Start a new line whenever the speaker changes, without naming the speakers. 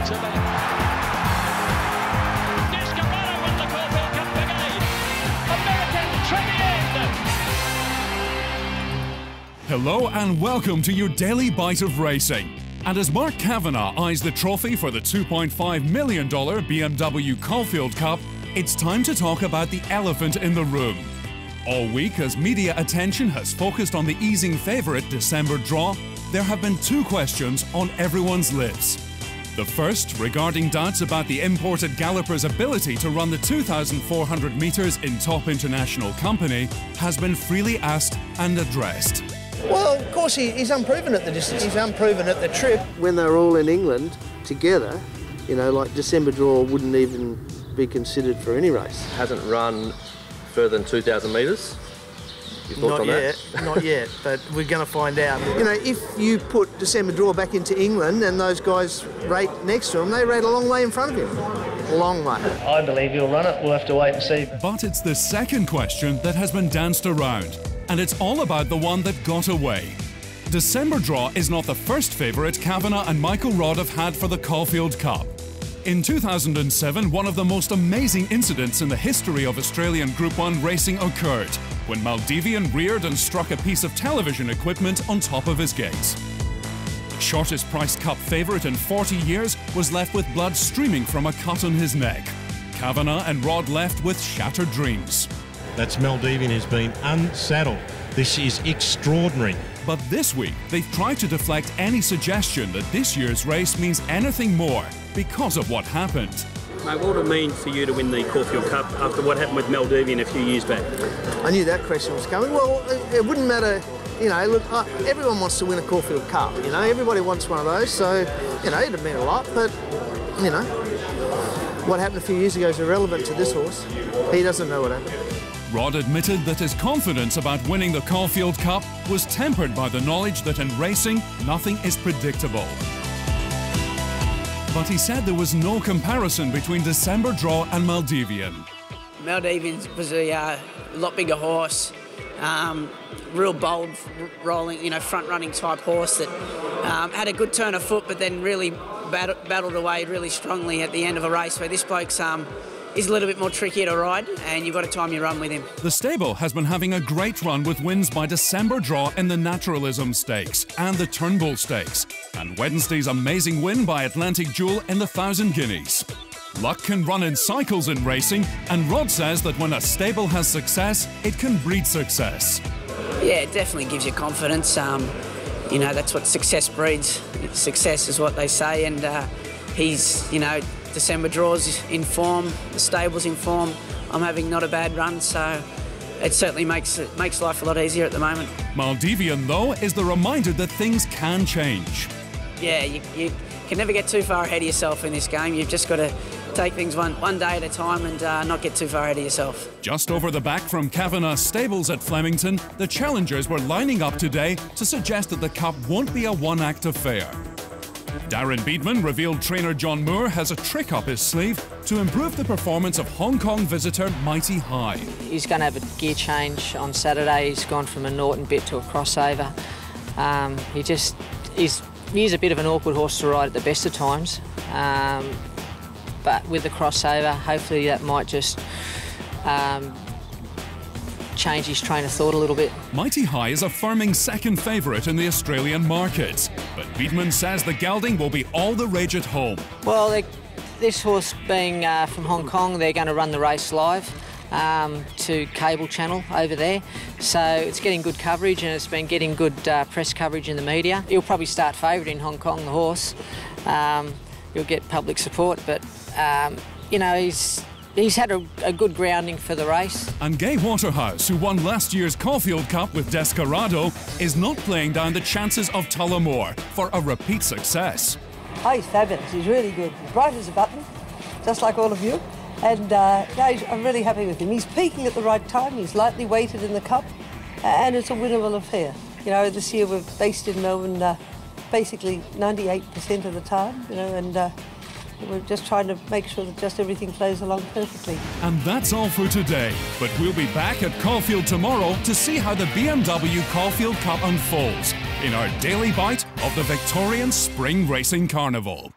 to me. Descarado wins the Caulfield Cup again. American Trevor.
Hello and welcome to your daily bite of racing. And as Mark Kavanagh eyes the trophy for the $2.5 million BMW Caulfield Cup, it's time to talk about the elephant in the room. All week, as media attention has focused on the easing favourite December draw, there have been two questions on everyone's lips. The first, regarding doubts about the imported galloper's ability to run the 2,400 metres in top international company, has been freely asked and addressed.
Well, of course, he's unproven at the distance. He's unproven at the trip.
When they were all in England together, you know, like December draw wouldn't even be considered for any race.
Hasn't run further than 2,000 metres.
Not yet, not yet, but we're going to find out. You know, if you put December draw back into England and those guys rate next to him, they rate a long way in front of him. A long way.
I believe he'll run it. We'll have to wait and see.
But it's the second question that has been danced around, and it's all about the one that got away. December draw is not the first favourite Kavanagh and Michael Rodd have had for the Caulfield Cup. In 2007, one of the most amazing incidents in the history of Australian Group 1 racing occurred, when Maldivian reared and struck a piece of television equipment on top of his gates. Shortest priced cup favourite in 40 years was left with blood streaming from a cut on his neck. Kavanagh and Rodd left with shattered dreams.
That's Maldivian has been unsaddled. This is extraordinary.
But this week, they've tried to deflect any suggestion that this year's race means anything more because of what happened.
Mate, what would it mean for you to win the Caulfield Cup after what happened with Maldivian a few years back?
I knew that question was coming. Well, it wouldn't matter, you know, look, everyone wants to win a Caulfield Cup, you know, everybody wants one of those, so, you know, it'd mean a lot, but, you know, what happened a few years ago is irrelevant to this horse. He doesn't know what happened.
Rodd admitted that his confidence about winning the Caulfield Cup was tempered by the knowledge that in racing, nothing is predictable. But he said there was no comparison between December draw and Maldivian.
Maldivian was a lot bigger horse, real bold, rolling, you know, front-running type horse that had a good turn of foot, but then really battled away really strongly at the end of a race where this bloke's is a little bit more trickier to ride, and you've got to time your run with him. The
stable has been having a great run with wins by December draw in the Naturalism Stakes and the Turnbull Stakes, and Wednesday's amazing win by Atlantic Jewel in the 1,000 Guineas. Luck can run in cycles in racing, and Rodd says that when a stable has success, it can breed success.
Yeah, it definitely gives you confidence. You know, that's what success breeds. Success is what they say, and he's, you know, December draws in form, the stable's in form. I'm having not a bad run, so it certainly makes life a lot easier at the moment.
Maldivian, though, is the reminder that things can change.
Yeah, you can never get too far ahead of yourself in this game. You've just got to take things one day at a time and not get too far ahead of yourself.
Just over the back from Kavanagh's stables at Flemington, the challengers were lining up today to suggest that the Cup won't be a one-act affair. Darren Beedman revealed trainer John Moore has a trick up his sleeve to improve the performance of Hong Kong visitor Mighty High.
He's going to have a gear change on Saturday. He's gone from a Norton bit to a crossover. He's a bit of an awkward horse to ride at the best of times, but with the crossover, hopefully that might just change his train of thought a little bit.
Mighty High is a firming second favourite in the Australian market, but Beedman says the gelding will be all the rage at home.
Well, this horse being from Hong Kong, they're going to run the race live to cable channel over there, so it's getting good coverage and it's been getting good press coverage in the media. He'll probably start favourite in Hong Kong, the horse. He'll get public support, but you know, he's had a good grounding for the race.
And Gay Waterhouse, who won last year's Caulfield Cup with Descarado, is not playing down the chances of Tullamore for a repeat success.
Oh, he's fabulous. He's really good. Bright as a button, just like all of you. And I'm really happy with him. He's peaking at the right time. He's lightly weighted in the Cup, and it's a winnable affair. You know, this year we're based in Melbourne basically 98% of the time, you know, and we're just trying to make sure that just everything flows along perfectly.
And that's all for today. But we'll be back at Caulfield tomorrow to see how the BMW Caulfield Cup unfolds in our daily bite of the Victorian Spring Racing Carnival.